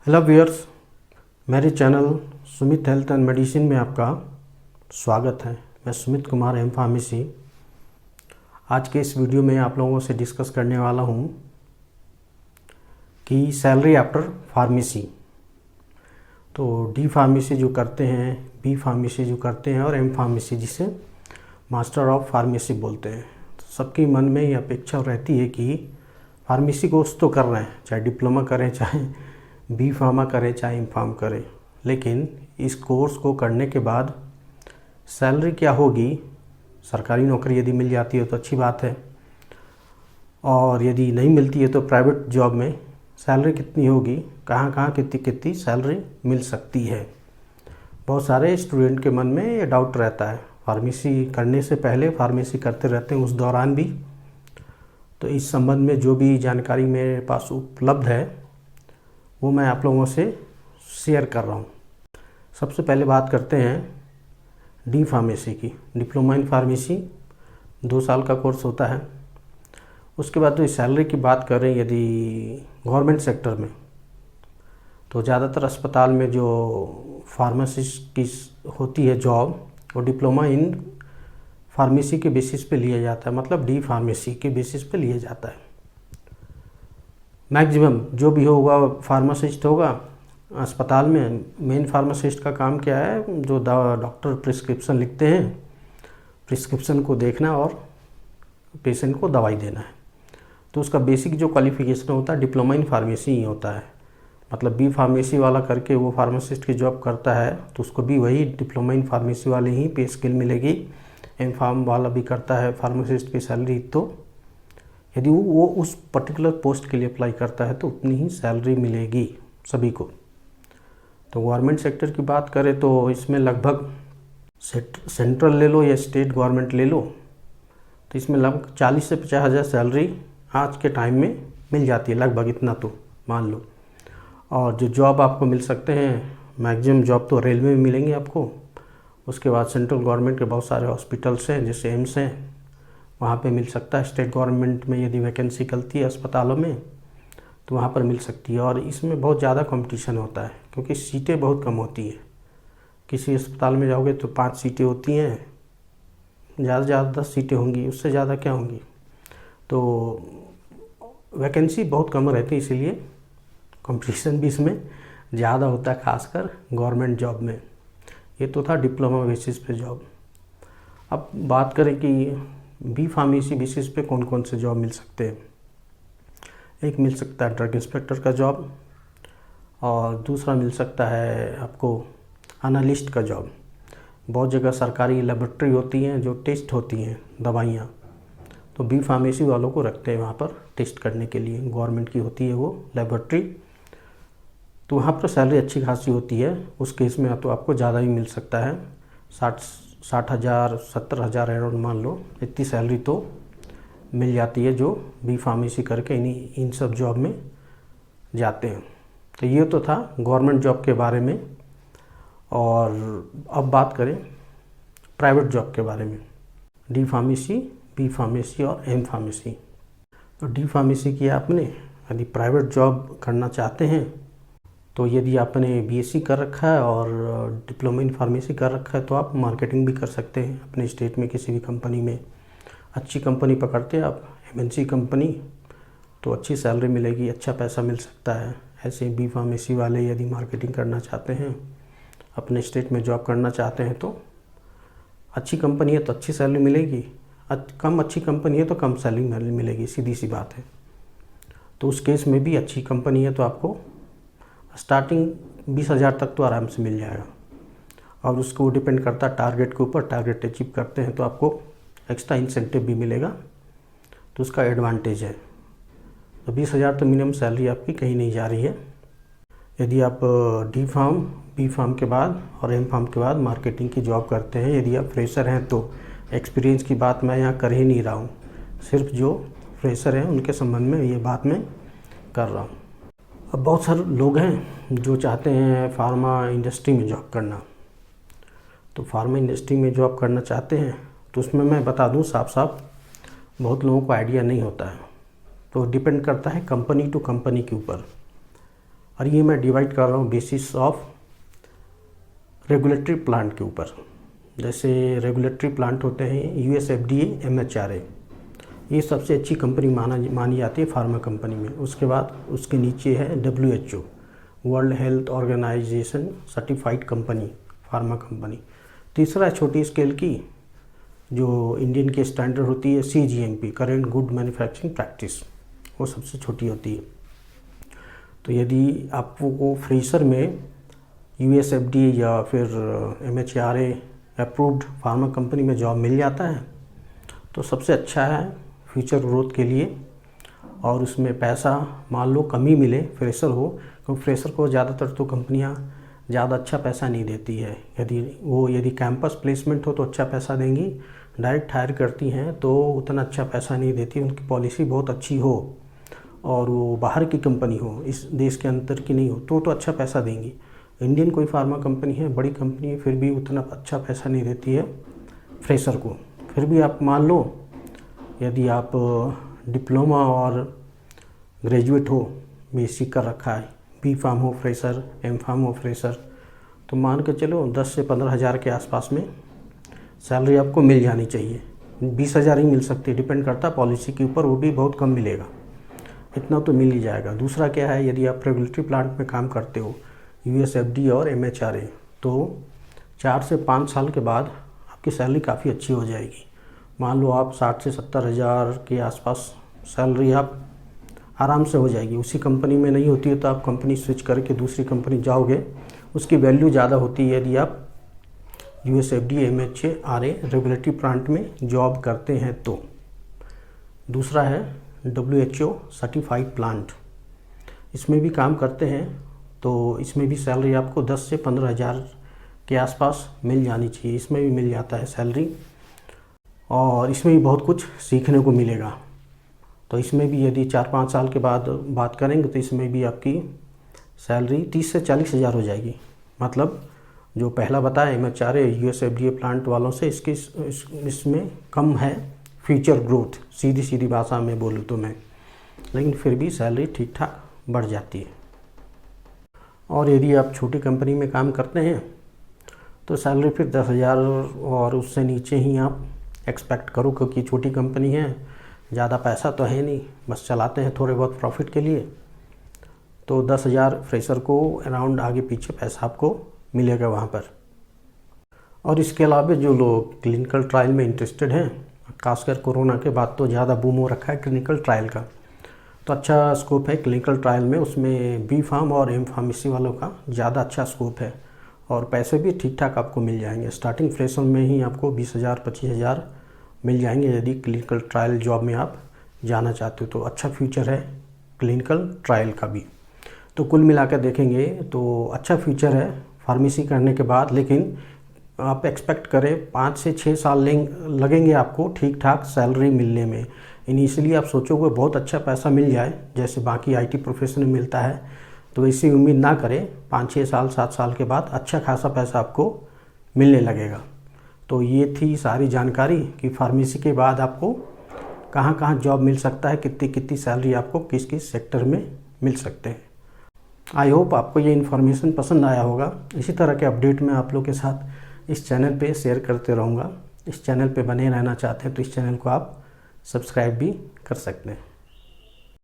Hello viewers, मेरे channel Sumit health and medicine में आपका स्वागत है। मैं सुमित कुमार एम फार्मेसी। आज के इस वीडियो में आप लोगों से डिस्कस करने वाला हूं कि सैलरी आफ्टर फार्मेसी। तो डी फार्मेसी जो करते हैं, बी फार्मेसी जो करते हैं और एम फार्मेसी जिसे मास्टर ऑफ फार्मेसी बोलते हैं, तो सबके मन में ये अपेक्षा रहती है कि फार्मेसी कोर्स तो कर रहे हैं, चाहे डिप्लोमा करें, चाहे बी फार्मा करें, चाहे एम फार्म करें, लेकिन इस कोर्स को करने के बाद सैलरी क्या होगी। सरकारी नौकरी यदि मिल जाती है तो अच्छी बात है, और यदि नहीं मिलती है तो प्राइवेट जॉब में सैलरी कितनी होगी, कहाँ कहाँ कितनी कितनी सैलरी मिल सकती है। बहुत सारे स्टूडेंट के मन में ये डाउट रहता है, फार्मेसी करने से पहले, फार्मेसी करते रहते हैं उस दौरान भी। तो इस संबंध में जो भी जानकारी मेरे पास उपलब्ध है वो मैं आप लोगों से शेयर कर रहा हूँ। सबसे पहले बात करते हैं डी फार्मेसी की। डिप्लोमा इन फार्मेसी 2 साल का कोर्स होता है। उसके बाद तो सैलरी की बात करें यदि गवर्नमेंट सेक्टर में, तो ज़्यादातर अस्पताल में जो फार्मासिस्ट की होती है जॉब, वो डिप्लोमा इन फार्मेसी के बेसिस पे लिया जाता है, मतलब डी फार्मेसी के बेसिस पे लिया जाता है। मैक्सिमम जो भी होगा फार्मासिस्ट होगा अस्पताल में। मेन फार्मासिस्ट का काम क्या है, जो डॉक्टर प्रिस्क्रिप्शन लिखते हैं, प्रिस्क्रिप्शन को देखना और पेशेंट को दवाई देना है। तो उसका बेसिक जो क्वालिफिकेशन होता है डिप्लोमा इन फार्मेसी ही होता है। मतलब बी फार्मेसी वाला करके वो फार्मासिस्ट की जॉब करता है तो उसको भी वही डिप्लोमा इन फार्मेसी वाले ही पे स्केल मिलेगी। एम फार्म वाला भी करता है फार्मासिस्ट की सैलरी, तो यदि वो उस पर्टिकुलर पोस्ट के लिए अप्लाई करता है तो उतनी ही सैलरी मिलेगी सभी को। तो गवर्नमेंट सेक्टर की बात करें तो इसमें लगभग सेंट्रल ले लो या स्टेट गवर्नमेंट ले लो, तो इसमें लगभग 40 से 50 हज़ार सैलरी आज के टाइम में मिल जाती है, लगभग इतना तो मान लो। और जो जॉब आपको मिल सकते हैं, मैक्सिमम जॉब तो रेलवे में मिलेंगे आपको। उसके बाद सेंट्रल गवर्नमेंट के बहुत सारे हॉस्पिटल्स हैं, जैसे एम्स हैं, वहाँ पे मिल सकता है। स्टेट गवर्नमेंट में यदि वैकेंसी निकलती है अस्पतालों में तो वहाँ पर मिल सकती है। और इसमें बहुत ज़्यादा कंपटीशन होता है क्योंकि सीटें बहुत कम होती है। किसी अस्पताल में जाओगे तो 5 सीटें होती हैं, ज़्यादा से ज़्यादा 10 सीटें होंगी, उससे ज़्यादा क्या होंगी। तो वैकेंसी बहुत कम रहती है, इसीलिए कंपटीशन भी इसमें ज़्यादा होता है, खासकर गवर्नमेंट जॉब में। ये तो था डिप्लोमा बेसिस पे जॉब। अब बात करें कि बी फार्मेसी बेसिस पे कौन कौन से जॉब मिल सकते हैं। एक मिल सकता है ड्रग इंस्पेक्टर का जॉब, और दूसरा मिल सकता है आपको एनालिस्ट का जॉब। बहुत जगह सरकारी लेबोरेटरी होती हैं जो टेस्ट होती हैं दवाइयाँ, तो बी फार्मेसी वालों को रखते हैं वहाँ पर टेस्ट करने के लिए। गवर्नमेंट की होती है वो लेबोरेटरी, तो वहाँ पर सैलरी अच्छी खासी होती है। उस केस में तो आपको ज़्यादा ही मिल सकता है, 60 हज़ार 70 हज़ार अराउंड मान लो, इतनी सैलरी तो मिल जाती है जो बी फार्मेसी करके इन सब जॉब में जाते हैं। तो ये तो था गवर्नमेंट जॉब के बारे में। और अब बात करें प्राइवेट जॉब के बारे में। डी फार्मेसी, बी फार्मेसी और एम फार्मेसी। तो डी फार्मेसी किया आपने, यदि प्राइवेट जॉब करना चाहते हैं तो यदि आपने बीएससी कर रखा है और डिप्लोमा इन फार्मेसी कर रखा है तो आप मार्केटिंग भी कर सकते हैं अपने स्टेट में किसी भी कंपनी में। अच्छी कंपनी पकड़ते हैं आप, एमएनसी कंपनी, तो अच्छी सैलरी मिलेगी, अच्छा पैसा मिल सकता है। ऐसे बी फार्मेसी वाले यदि मार्केटिंग करना चाहते हैं, अपने स्टेट में जॉब करना चाहते हैं, तो अच्छी कंपनी है तो अच्छी सैलरी मिलेगी, कम अच्छी कंपनी है तो कम सैलरी मिलेगी, सीधी सी बात है। तो उस केस में भी अच्छी कंपनी है तो आपको स्टार्टिंग 20 हज़ार तक तो आराम से मिल जाएगा। और उसको डिपेंड करता है टारगेट के ऊपर। टारगेट अचीव करते हैं तो आपको एक्स्ट्रा इंसेंटिव भी मिलेगा, तो उसका एडवांटेज है। तो 20 हज़ार तो मिनिमम सैलरी आपकी कहीं नहीं जा रही है। यदि आप डी फार्म, बी फार्म के बाद और एम फार्म के बाद मार्केटिंग की जॉब करते हैं, यदि आप फ्रेशर हैं तो एक्सपीरियंस की बात मैं यहाँ कर ही नहीं रहा हूँ, सिर्फ जो फ्रेशर हैं उनके संबंध में ये बात मैं कर रहा हूँ। अब बहुत सारे लोग हैं जो चाहते हैं फार्मा इंडस्ट्री में जॉब करना। तो फार्मा इंडस्ट्री में जॉब करना चाहते हैं तो उसमें मैं बता दूं साफ साफ, बहुत लोगों को आइडिया नहीं होता है। तो डिपेंड करता है कंपनी टू कंपनी के ऊपर। और ये मैं डिवाइड कर रहा हूँ बेसिस ऑफ रेगुलेटरी प्लांट के ऊपर। जैसे रेगुलेटरी प्लांट होते हैं यूएस FDA, MHRA, ये सबसे अच्छी कंपनी मानी जाती है फार्मा कंपनी में। उसके बाद उसके नीचे है WHO, world health organisation certified company, pharma company. तीसरा छोटी स्केल की जो इंडियन की स्टैंडर्ड होती है CGMP, current good manufacturing practice, वो सबसे छोटी होती है। तो यदि आपको फ्रेशर में US FDA या फिर MHRA अप्रूव्ड फार्मा कंपनी में जॉब मिल जाता है तो सबसे अच्छा है फ्यूचर ग्रोथ के लिए। और उसमें पैसा मान लो कम ही मिले, फ्रेशर हो, क्योंकि फ्रेशर को ज़्यादातर तो कंपनियां ज़्यादा अच्छा पैसा नहीं देती है। यदि कैंपस प्लेसमेंट हो तो अच्छा पैसा देंगी, डायरेक्ट हायर करती हैं तो उतना अच्छा पैसा नहीं देती। उनकी पॉलिसी बहुत अच्छी हो और वो बाहर की कंपनी हो, इस देश के अंदर की नहीं हो, तो अच्छा पैसा देंगी। इंडियन कोई फार्मा कंपनी है, बड़ी कंपनी है, फिर भी उतना अच्छा पैसा नहीं देती है फ्रेशर को। फिर भी आप मान लो यदि आप डिप्लोमा और ग्रेजुएट हो, बेसिक कर रखा है, B.Pharm हो फ्रेशर, M.Pharm हो फ्रेशर, तो मान के चलो 10 से 15 हज़ार के आसपास में सैलरी आपको मिल जानी चाहिए। 20 हज़ार ही मिल सकती है, डिपेंड करता है पॉलिसी के ऊपर, वो भी बहुत कम मिलेगा, इतना तो मिल ही जाएगा। दूसरा क्या है, यदि आप रेगुलेटरी प्लांट में काम करते हो US FDA और MHRA, तो 4 से 5 साल के बाद आपकी सैलरी काफ़ी अच्छी हो जाएगी। मान लो आप 60 से 70 हज़ार के आसपास सैलरी आप आराम से हो जाएगी। उसी कंपनी में नहीं होती है तो आप कंपनी स्विच करके दूसरी कंपनी जाओगे, उसकी वैल्यू ज़्यादा होती है यदि आप US FDA, MHRA regulatory plant में जॉब करते हैं तो। दूसरा है WHO सर्टिफाइड प्लांट, इसमें भी काम करते हैं तो इसमें भी सैलरी आपको 10 से 15 हज़ार के आसपास मिल जानी चाहिए। इसमें भी मिल जाता है सैलरी और इसमें भी बहुत कुछ सीखने को मिलेगा। तो इसमें भी यदि 4-5 साल के बाद बात करेंगे तो इसमें भी आपकी सैलरी 30 से 40 हज़ार हो जाएगी। मतलब जो पहला बताया MHRA, US FDA प्लांट वालों से इसमें कम है फ्यूचर ग्रोथ, सीधी भाषा में बोलूँ तो मैं, लेकिन फिर भी सैलरी ठीक ठाक बढ़ जाती है। और यदि आप छोटी कंपनी में काम करते हैं तो सैलरी फिर 10 हज़ार और उससे नीचे ही आप एक्सपेक्ट करो, क्योंकि छोटी कंपनी है, ज़्यादा पैसा तो है नहीं, बस चलाते हैं थोड़े बहुत प्रॉफिट के लिए। तो 10 हज़ार फ्रेशर को अराउंड आगे पीछे पैसा आपको मिलेगा वहाँ पर। और इसके अलावा जो लोग क्लिनिकल ट्रायल में इंटरेस्टेड हैं, खासकर कोरोना के बाद तो ज़्यादा बूम हो रखा है क्लिनिकल ट्रायल का, तो अच्छा स्कोप है क्लिनिकल ट्रायल में। उसमें B.Pharm और M.Pharm इसी वालों का ज़्यादा अच्छा स्कोप है और पैसे भी ठीक ठाक आपको मिल जाएंगे। स्टार्टिंग फ्रेशर में ही आपको 20 हज़ार 25 हज़ार मिल जाएंगे यदि क्लिनिकल ट्रायल जॉब में आप जाना चाहते हो। तो अच्छा फ्यूचर है क्लिनिकल ट्रायल का भी। तो कुल मिलाकर देखेंगे तो अच्छा फ्यूचर है फार्मेसी करने के बाद, लेकिन आप एक्सपेक्ट करें 5 से 6 साल लगेंगे आपको ठीक ठाक सैलरी मिलने में। इनिशियली आप सोचोगे बहुत अच्छा पैसा मिल जाए जैसे बाकी IT प्रोफेशन में मिलता है, तो ऐसी उम्मीद ना करें। 5-6 साल 7 साल के बाद अच्छा खासा पैसा आपको मिलने लगेगा। तो ये थी सारी जानकारी कि फार्मेसी के बाद आपको कहाँ कहाँ जॉब मिल सकता है, कितनी कितनी सैलरी आपको किस किस सेक्टर में मिल सकते हैं। आई होप आपको ये इन्फॉर्मेशन पसंद आया होगा। इसी तरह के अपडेट मैं आप लोग के साथ इस चैनल पे शेयर करते रहूँगा। इस चैनल पे बने रहना चाहते हैं तो इस चैनल को आप सब्सक्राइब भी कर सकते हैं।